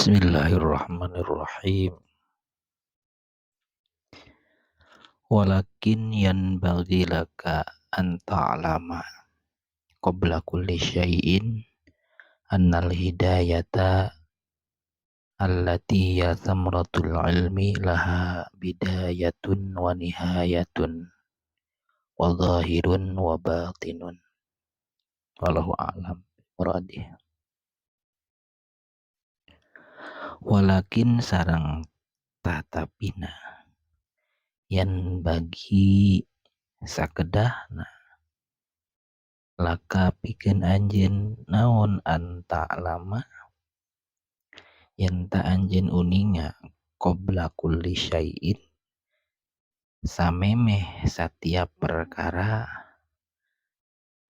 Bismillahirrahmanirrahim. Walakin yanbaghi laka an ta'lama qabla kulli syai'in annal hidayata allati hiya thamratul ilmi laha bidayatun wa nihayatun wa zahirun wa batinun. Wallahu a'lam muradih. Walakin sarang tatapina yan bagi sakedahna laka pikeun anjeun naon anta lama yen ta anjeun uninga qabla kulli syai'in samemeh satiap perkara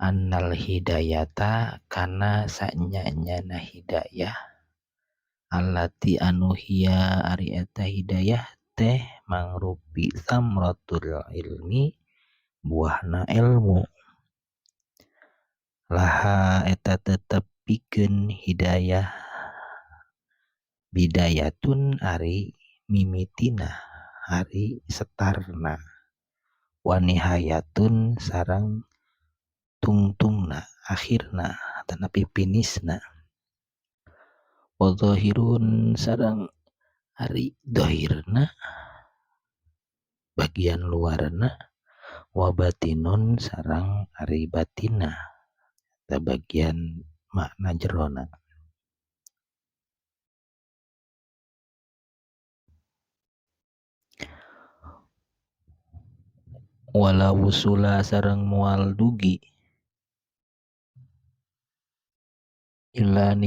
annal hidayata kana sanyanyana hidayah allati anu hiya ari eta hidayah teh mangrupi samratul ilmi buahna ilmu laha eta tetep pikeun hidayah bidayatun ari mimitina ari setarna wa nihayatun sareng tungtungna akhirna tanapi finisna wa zahirun sareng ari zahirna bagian luarna wa batinun sareng ari batinna ta bagian makna jerona. Wala wusula sareng mual dugi ila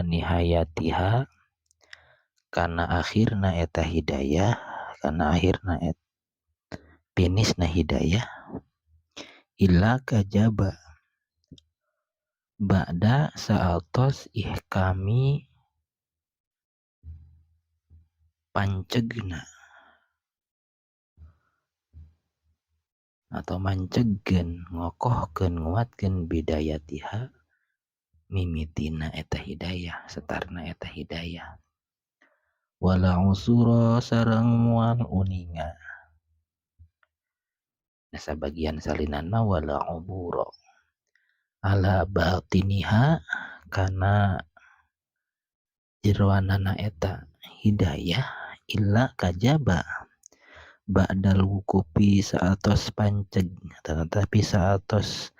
nihayatiha kana akhirna eta hidayah kana akhirna finisna hidayah illa kajaba ba'da sa'atos ihkami pancegna atau mancegkeun ngokohkeun nguatkeun bidayatiha mimitina eta hidayah setarna eta hidayah wala usura sareng mual uninga sabagian salinanna wala ubura ala batiniha kana jeroanana eta hidayah illa kajaba ba'dal wukupi saatos panceg tetapi saatos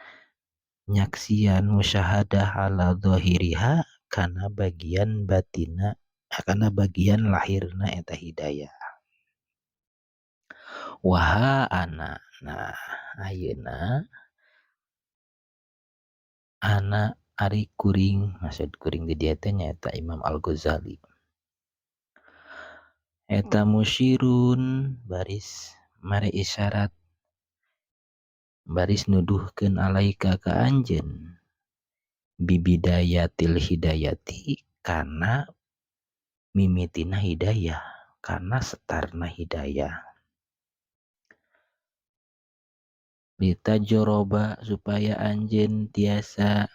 nyaksian musyahadah ala zahiriha kana bagian batina kana bagian lahirna eta hidayah waha ana nah ayeuna ana ari kuring maksud kuring di dieu teh nyaeta Imam Al-Ghazali eta musyirun baris mare isyarat baris nuduhkeun alaika ka anjeun bibidayatil hidayati kana mimitina hidayah kana setarna hidayah litajoroba supaya anjeun tiasa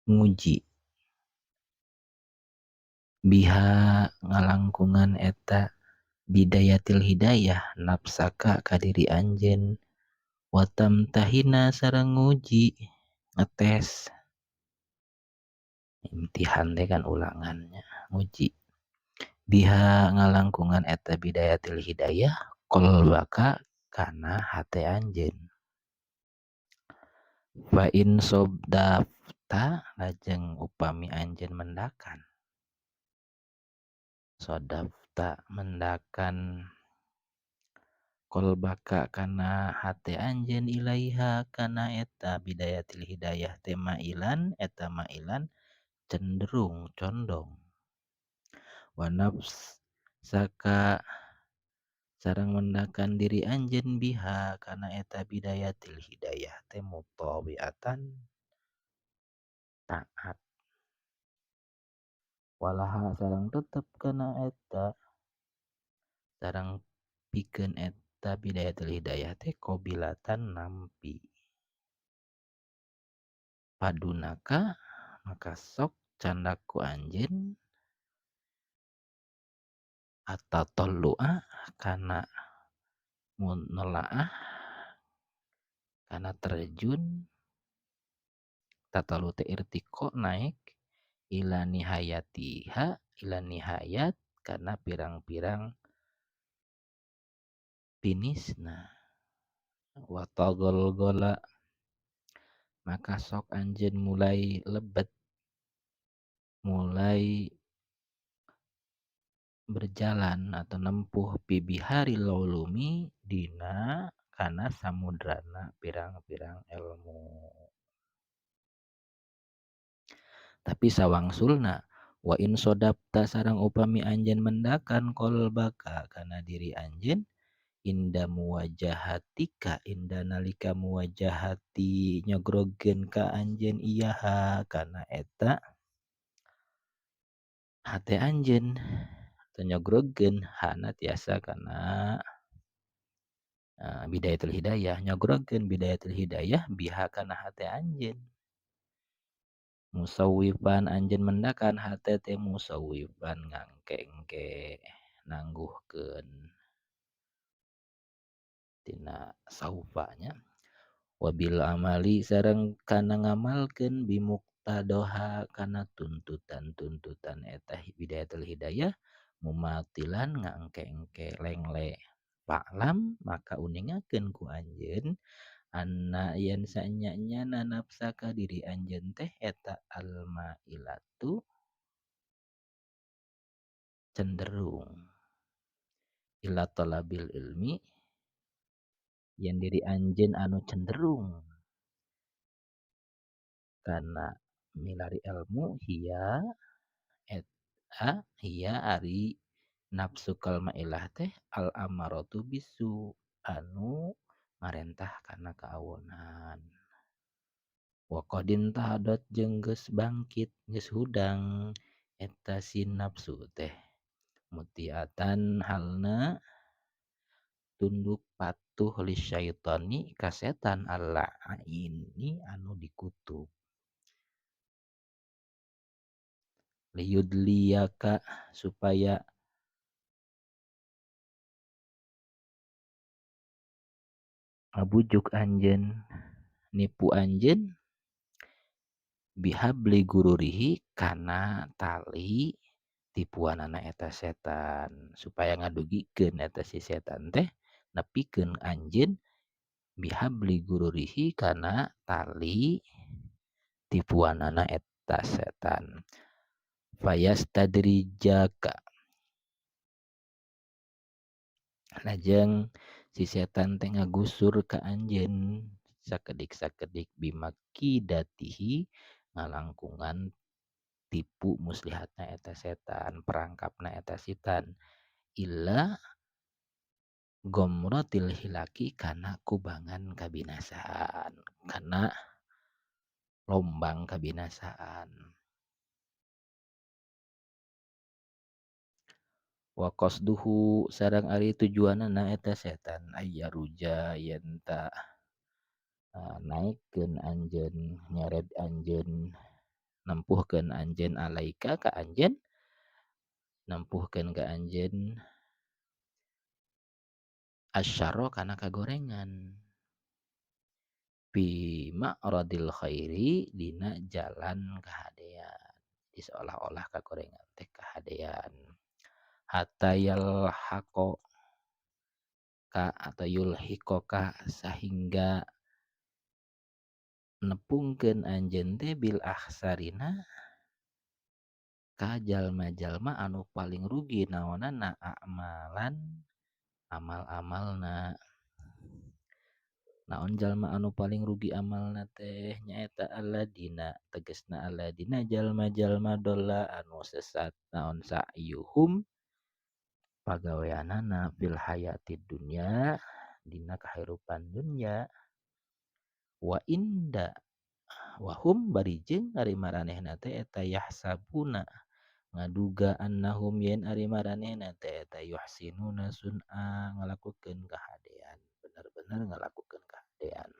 nguji biha ngalangkungan eta bidayatil hidayah nafsaka ka diri anjeun watam tahina sareng nguji ngetes imtihan teh kan ulangannya nguji biha ngalangkungan eta bidayatil hidayah qalbaka kana hate anjeun fa in sobdafta lajeng upami anjeun mendakan sodafta mendakan qalbaka kana hate anjeun ilaiha kana eta bidayatil hidayah teh mailan eta mailan cenderung condong wa nafs saka sareng mendakan diri anjeun biha kana eta bidayatil hidayah teh mutawiatan taat walaha sareng tetep kana eta sareng pikeun eta bidayatil hidayah teh qabilatan nampi padunaka maka sok candaku anjeun atau tolua kana nolaah kana terjun tatalu teh irtiko naik ila nihayatiha ila nihayat karena pirang-pirang finisna wa gola maka sok anjeun mulai lebet mulai berjalan atau nempuh pibihari laulumi dina kana samudrana pirang-pirang ilmu. Tapi sawangsulna wa in sodapta sareng upami anjeun mendakan kolbaka kana diri anjeun inda muwajahatika inda nalika muwajahati nyogrogeun ka anjeun iyaha kana eta hate anjeun teu nyogrogeun hana tiasa kana bidayatul hidayah nyogrogeun bidayatul hidayah biha kana hate anjeun musawwifan anjeun mendakan hate teh musawwifan ngangke-engke nangguhkeun tina saufanya wabil amali sareng kana ngamalkeun bimuktadoha kana tuntutan-tuntutan eta bidayatul hidayah mumatilan ngangke-engke lengle Paklam maka uningakeun ku anjeun anna yen sanyanyana nafsaka diri anjeun teh eta almailatu cenderung ila talabil ilmi yen diri anjeun anu cenderung kana milari ilmu hiya eta hiya ari nafsu kalmailah teh al amaratu bisu anu marentah kana kaawunan wa qadin tahadat jeung geus bangkit geus hudang eta si nafsu teh mutiatan halna tunduk patuh li syaitani ka setan ini anu dikutuk liyudliyaka supaya ngabujuk anjeun nipu anjeun bihabli gururihi kana tali tipuanana eta setan supaya ngadugikeun eta si setan teh nepikeun anjeun bihabli gururihi kana tali tipuanana eta setan fayastadrijaka lajeng si setan teh ngagusur ka anjeun sakedik-sakedik bimakidatihi ngalangkungan tipu muslihatna eta setan perangkapna eta setan illa gomrotil hilaki kana kubangan kabinasaan kana lombang kabinasaan wa qasduhu sareng ari tujuanna eta setan ayyaruja yen ta naikkeun anjeun nyeret anjeun nempuhkeun anjeun alaika ka anjeun nempuhkeun ka anjeun asyarra kana kagorengan fi ma'radil khairi dina jalan kahadean di seolah-olah kagorengan teh kahadean hatta yalhaqo ka atau yulhiqoka sehingga nepungkeun anjeun teh bil akhsarina ka jalma-jalma anu paling rugi naonana amalan amal-amalna naon jalma anu paling rugi amalna teh nyaeta alladzina tegasna alladzina jalma-jalma dolla anu sesat naon sa'yuhum pagaweanana fil hayatid dunya dina kahirupan dunya wa inda wahum barijeng ari maranehna teh eta yahsabuna ngaduga annahum yen ari maranehna teh eta yuhsinuna sun'a ngalakukeun kahadean bener-bener ngalakukeun kahadean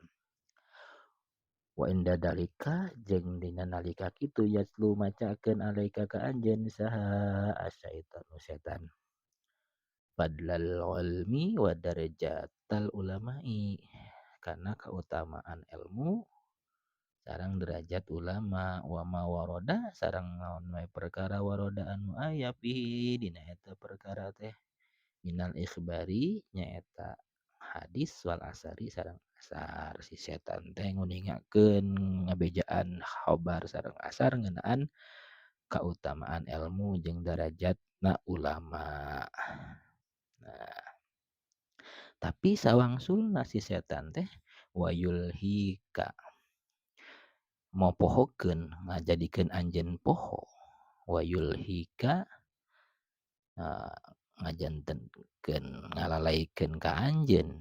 Wa inda dalika jeung dina nalika kitu yatlu macakeun alaika ka anjeun saha asyaitanu setan fadlal ilmi wa darajatal ulama'i karena keutamaan ilmu sareng derajat ulama wa ma waroda sareng naon wae perkara waroda anu aya pihi dina eta perkara teh minal ikhbari nyaeta hadis wal asari sareng asar si setan teh nguningakeun ngabejaan khobar sareng asar ngeunaan kautamaan ilmu jeung darajatna ulama. Nah, tapi sawangsulna si setan teh wayulhika mau pohokeun ngajadikeun anjeun poho wayulhika ngajantenkeun ngalalaikeun ka anjeun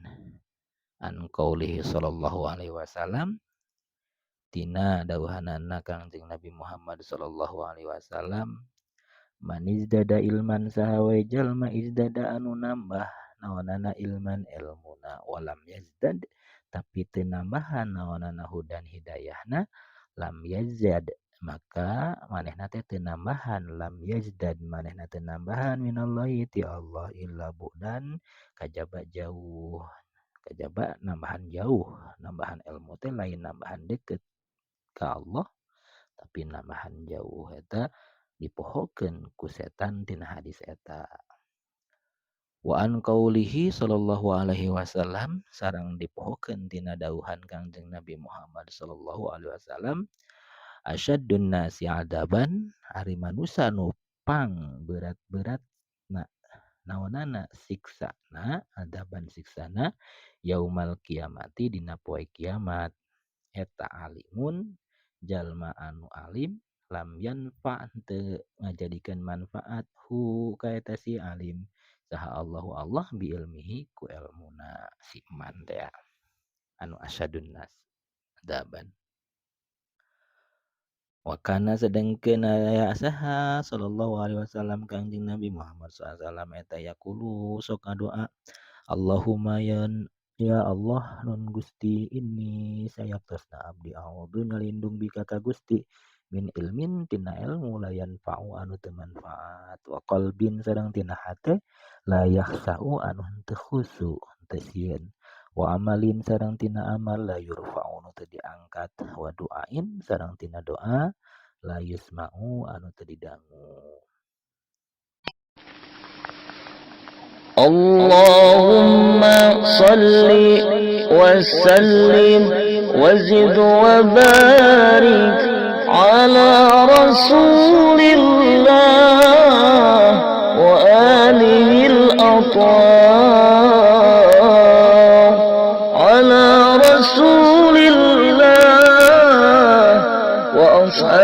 an qaulihi sallallahu alaihi wasallam tina dawuhanana Kangjeng Nabi Muhammad sallallahu alaihi wasallam man izdada ilman sahawe jalma izdada anu nambah naonana ilman ilmuna walam yazdad tapi teu nambahan naonana hudan hidayahna lam yazad maka manehna teh teu nambahan lam yazdad manehna teu nambahan minallahi ti Allah illa bu'dan kajaba jauh kajaba nambahan jauh nambahan ilmu teh lain nambahan deket ka Allah tapi nambahan jauh eta dipohokeun ku setan tina hadis eta wa an qaulihi sallallahu alaihi wasallam sareng dipohokeun tina dawuhan Kangjeng Nabi Muhammad sallallahu alaihi wasallam asyaddun nasi adaban ari manusia nu pang berat-beratna naonana siksana adaban siksana yaumal kiamati dina poe kiamat eta alimun jalma anu alim lam yanfa teu ngajadikeun manfaat hu ka eta si alim saha Allahu Allah bi ilmihi ku ilmuna si man teh anu asyadun nas adaban wa kana sedengkeun aya saha sallallahu alaihi wasallam Kangjeng Nabi Muhammad SAW eta yaqulu sok ngadoa Allahumma ya Allah nun Gusti ini sayaptosna abdi a'udzu ngalindung bika ka Gusti min ilmin tina ilmu la yanfa'u anu teu manfaat wa qalbin sareng tina hate la yakhsa'u anu teu khusyu teu sieun wa amalin sareng tina amal la yurfa'u anu teu diangkat wa du'ain sareng tina doa la yusma'u anu teu didangu. Allahumma salli wa sallim wa zid wa barik ala rasulillah wa alihi al-athar ala rasulillah wa ashabihi